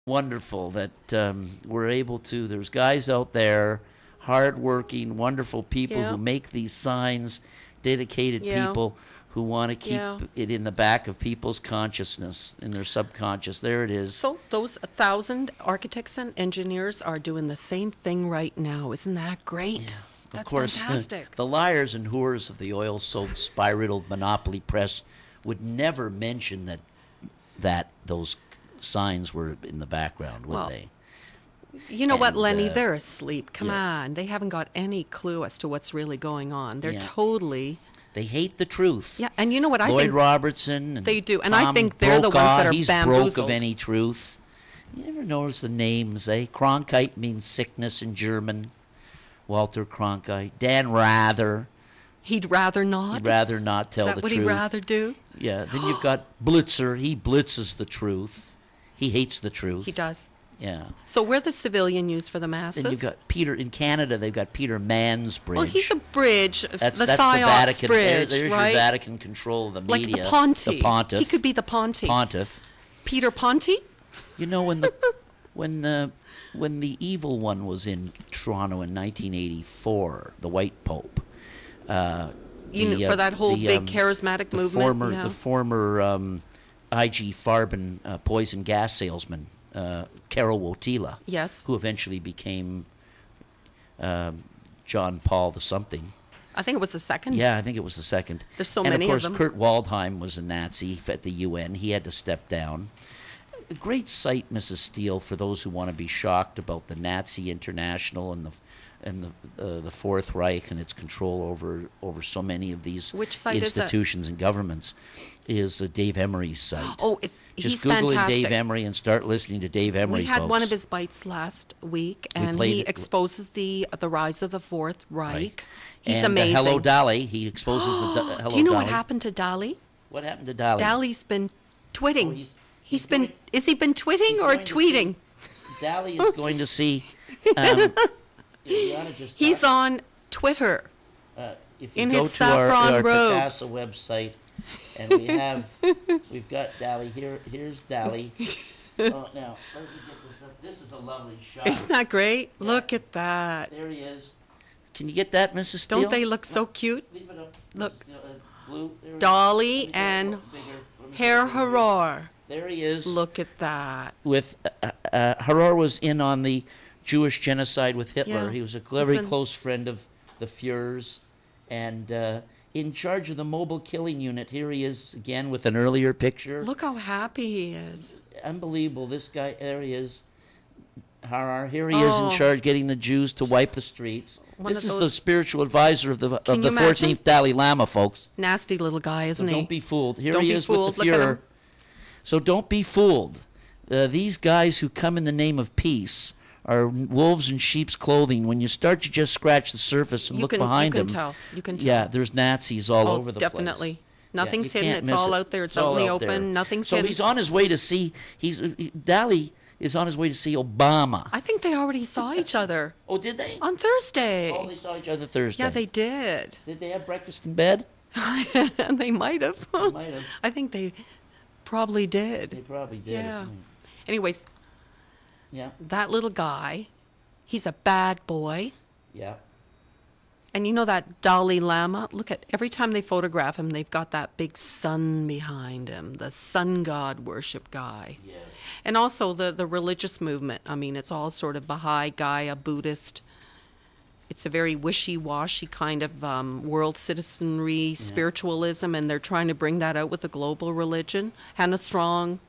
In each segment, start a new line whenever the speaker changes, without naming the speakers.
wonderful that we're able to. There's guys out there, hardworking, wonderful people who make these signs, dedicated people who want to keep it in the back of people's consciousness, in their subconscious. There it is.
So those 1,000 architects and engineers are doing the same thing right now. Isn't that great?
Yeah.
That's
of course,
fantastic.
The liars and whores of the oil-soaked, spy-riddled monopoly press would never mention that those signs were in the background, would they?
You know what, Lenny? They're asleep. Come on. They haven't got any clue as to what's really going on. They're totally...
They hate the truth.
Yeah, and you know what I
think?
think?
Lloyd Robertson. And
they do. And
Tom
I think they're the ones that are
he's
bamboozled.
broke of any truth. You never notice the names, eh? Cronkite means sickness in German. Walter Cronkite. Dan Rather.
He'd rather not?
He'd rather not tell the truth.
Is that what he'd rather do?
Yeah. Then you've got Blitzer. He blitzes the truth. He hates the truth.
He does.
Yeah.
So we're the civilian news for the masses.
And you've got Peter, in Canada, they've got Peter Mann's bridge.
Well, he's a bridge,
that's
the
the
PSYOPs
Vatican
bridge,
there's
right?
your Vatican control of the media.
Like the Ponte.
The pontiff.
He could be the Ponte.
Pontiff.
Peter Ponte?
You know, when the evil one was in Toronto in 1984, the White Pope.
For that whole big charismatic movement?
The former IG Farben poison gas salesman, Carol Wojtyla,
yes,
who eventually became John Paul the something.
I think it was the second.
Yeah, I think it was the second.
There's so many of them.
And of course, Kurt Waldheim was a Nazi at the UN. He had to step down. A great site, Mrs. Steele, for those who want to be shocked about the Nazi International and the Fourth Reich and its control over so many of these institutions and governments, is Dave Emery's site.
Oh,
he's
Google
fantastic. Dave Emery and start listening to Dave Emery.
We had
folks.
one of his bites last week, and he exposes the rise of the Fourth Reich.
Right.
He's
and
amazing.
Hello Dolly. He exposes the Hello
Do you know
Dolly.
what happened to Dolly?
What happened to Dolly?
Dolly's been twitting.
Oh,
Is he been twitting or tweeting?
Dolly is going to see.
He's on Twitter.
If you
in
go
his
to
saffron
our
robes.
Picasso website, and we've got Dolly here. Here's Dolly. Oh, now let me get this up. This is a lovely shot.
Isn't that great?
Yeah.
Look at that.
There he is. Can you get that, Mrs. Steele?
Don't they look so cute?
Leave it up.
Look.
Blue.
Dolly and Herr Haror.
There he is.
Look at that.
With Haror was in on the Jewish genocide with Hitler.
Yeah.
He was a very close friend of the Fuhrer's, and in charge of the mobile killing unit. Here he is again with an earlier picture.
Look how happy he is.
Unbelievable. This guy, there he is. Haror. Here he is in charge, getting the Jews to wipe the streets. This is the spiritual advisor of the 14th Dalai Lama, folks.
Nasty little guy, isn't he?
Don't be fooled. Here
don't
he is with the Fuhrer. So don't be fooled. These guys who come in the name of peace are wolves in sheep's clothing. When you start to just scratch the surface and look behind them,
you can tell.
Yeah, there's Nazis all over the place.
Definitely. Nothing's hidden. It's
miss
all
it.
out there. It's out in the open. Nothing's hidden.
So he's on his way to see. Dali is on his way to see Obama.
I think they already saw each other.
Oh, did they?
On Thursday.
Oh, they saw each other Thursday.
Yeah, they did.
Did they have breakfast in bed?
They might have.
They might have.
I think they probably did.
They probably did.
Yeah. Anyways.
Yeah.
That little guy, he's a bad boy.
Yeah.
And you know that Dalai Lama? Look at every time they photograph him, they've got that big sun behind him, the sun god worship guy.
Yeah.
And also the religious movement. I mean, it's all sort of Baha'i, Gaia, Buddhist. It's a very wishy-washy kind of world citizenry, spiritualism, and they're trying to bring that out with the global religion. Hannah Strong.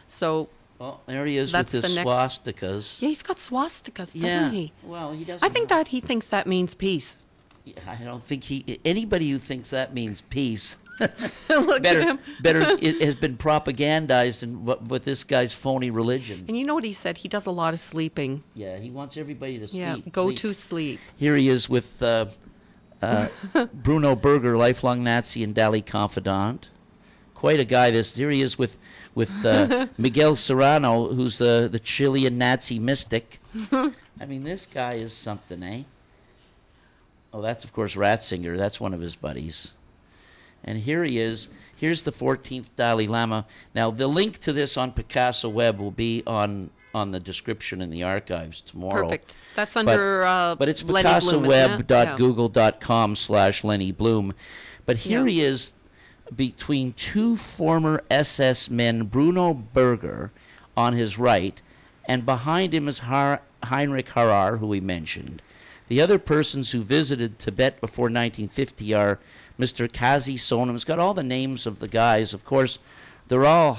So...
Well, there he is with his swastikas.
Yeah, he's got swastikas, doesn't he?
Well, he doesn't.
I think that he thinks that means peace.
Yeah, I don't think anybody who thinks that means peace
Look at him.
It has been propagandized with this guy's phony religion.
And you know what he said? He does a lot of sleeping.
Yeah, he wants everybody to sleep.
Yeah, go to sleep. Here
he is with Bruno Berger, lifelong Nazi and Dali confidant. Quite a guy. Here he is with Miguel Serrano, who's the Chilean Nazi mystic. I mean, this guy is something, eh? Oh, that's, of course, Ratzinger. That's one of his buddies. And here he is. Here's the 14th Dalai Lama. Now, the link to this on Picasso Web will be on on the description in the archives tomorrow.
Perfect. That's under
but it's
Lenny Bloom, isn't it? Yeah.
picassoweb.google.com/Lenny Bloom. But here he is between two former SS men, Bruno Berger on his right, and behind him is Heinrich Harrar, who we mentioned. The other persons who visited Tibet before 1950 are Mr. Kazi Sonam. It's got all the names of the guys. Of course, they're all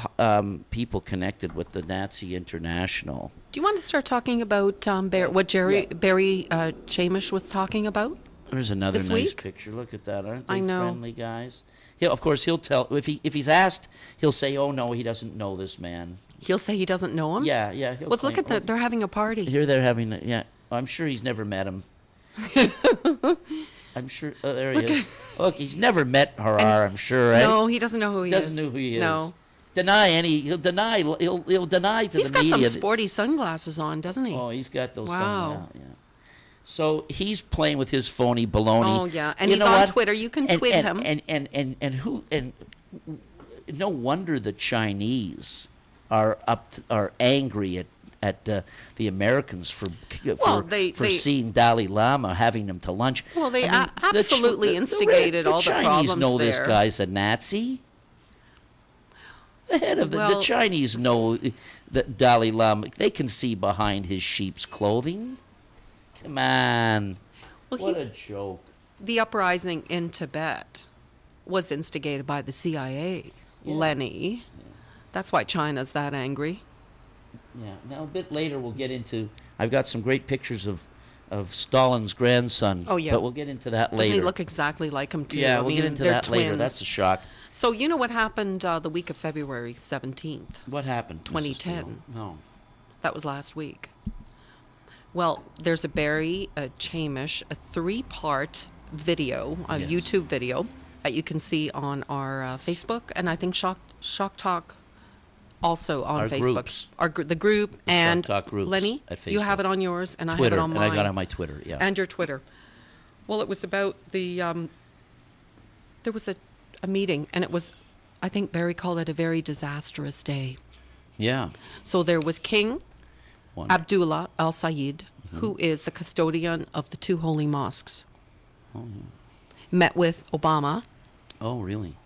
people connected with the Nazi International.
Do you want to start talking about what Barry Chamish was talking about?
There's another
this
nice
week?
picture. Look at that. Aren't they
I know.
friendly guys? Of course, he'll tell. If he's asked, he'll say, "Oh no, he doesn't know this man."
He'll say he doesn't know him?
Yeah.
Well, look at that. They're having a party.
Here they're having. I'm sure he's never met him. I'm sure. There he is. Look, he's never met Harrar. I'm sure, right?
No, he doesn't know who he is.
Doesn't know who he is.
No.
He'll deny to the media.
He's got some sporty sunglasses on, doesn't he?
Oh, he's got those.
Wow.
Yeah. So he's playing with his phony baloney.
Oh yeah, and he's on Twitter. You can tweet him.
And no wonder the Chinese are angry at the Americans for seeing Dalai Lama, having them to lunch.
Well, they absolutely instigated all the problems
Chinese know
there.
this guy's a Nazi. The head of the Chinese know that Dalai Lama. They can see behind his sheep's clothing. Come on. What a joke.
The uprising in Tibet was instigated by the CIA, Lenny. Yeah. That's why China's that angry.
Yeah. Now, a bit later, we'll get into... I've got some great pictures of Stalin's grandson.
Oh, yeah.
But we'll get into that later.
Doesn't he look exactly like him, too?
Yeah, we'll get into that later. That's a shock.
So, you know what happened the week of February 17th?
What happened?
2010.
No.
That was last week. Well, there's a Barry Chamish, a 3-part video, a YouTube video that you can see on our Facebook, and I think Shock Talk also on Facebook.
Groups.
The group and
Shock Talk groups
Lenny,
at Facebook.
you have it on yours, and
Twitter,
I have it on mine.
And I got it on my Twitter, yeah.
And your Twitter. Well, it was about the there was a meeting, and it was, I think Barry called it a very disastrous day.
Yeah.
So there was King Abdullah Al Sayed, who is the custodian of the 2 holy mosques.
Oh.
Met with Obama.
Oh, really?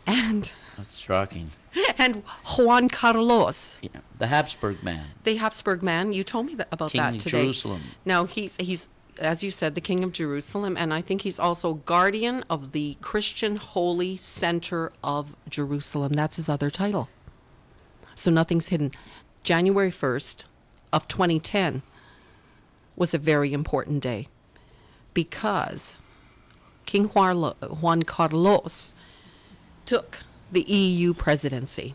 And
that's shocking.
And Juan Carlos.
Yeah, the Habsburg man.
The Habsburg man. You told me about
King
that
of
today.
Jerusalem.
Now he's as you said, the King of Jerusalem, and I think he's also guardian of the Christian Holy Center of Jerusalem. That's his other title. So nothing's hidden. January 1st of 2010 was a very important day because King Juan Carlos took the EU presidency.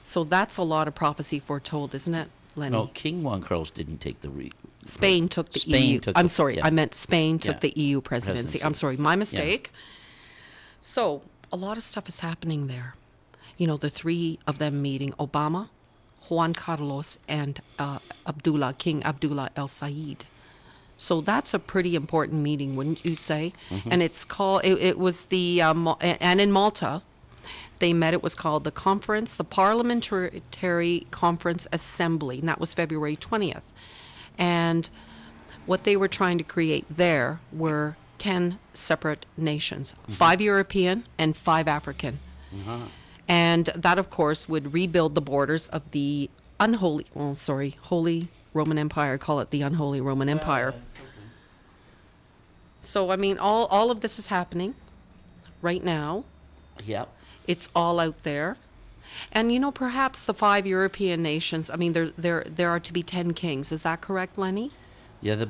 So that's a lot of prophecy foretold, isn't it, Lenny?
No, King Juan Carlos didn't take the
Spain took the EU. I'm sorry, I meant Spain took the EU presidency. I'm sorry, my mistake. Yeah. So a lot of stuff is happening there. You know, the 3 of them meeting, Obama, Juan Carlos, and King Abdullah El Sayed. So that's a pretty important meeting, wouldn't you say? Mm-hmm. And it's called, it was the, and in Malta, they met, it was called the Parliamentary Conference Assembly, and that was February 20th. And what they were trying to create there were 10 separate nations, 5 European and 5 African. And that, of course, would rebuild the borders of the Holy Roman Empire. Call it the unholy Roman Empire. So, I mean, all of this is happening right now.
Yep.
It's all out there. And, you know, perhaps the 5 European nations, I mean, there are to be 10 kings. Is that correct, Lenny?
Yeah, the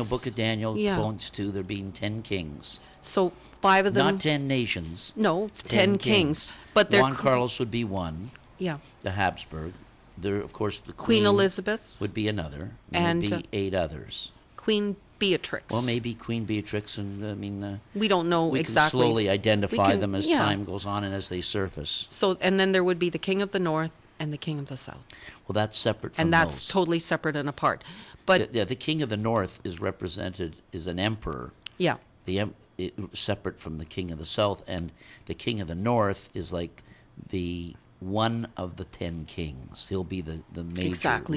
Book of Daniel points to there being 10 kings.
So 5 of them...
Not 10 nations.
No, 10 kings. But
Juan Carlos would be one.
Yeah.
The Habsburg. There, of course, the
Queen Elizabeth
would be another.
And
there would be 8 others.
Queen Beatrix.
Well, maybe Queen Beatrix, and I mean...
we don't know exactly.
We can slowly identify them as time goes on and as they surface.
So, and then there would be the King of the North and the King of the South.
Well, that's separate from
And that's totally separate and apart. But
the King of the North is represented as an emperor.
Yeah.
Separate from the King of the South, and the King of the North is like the one of the 10 kings. He'll be the major
Exactly.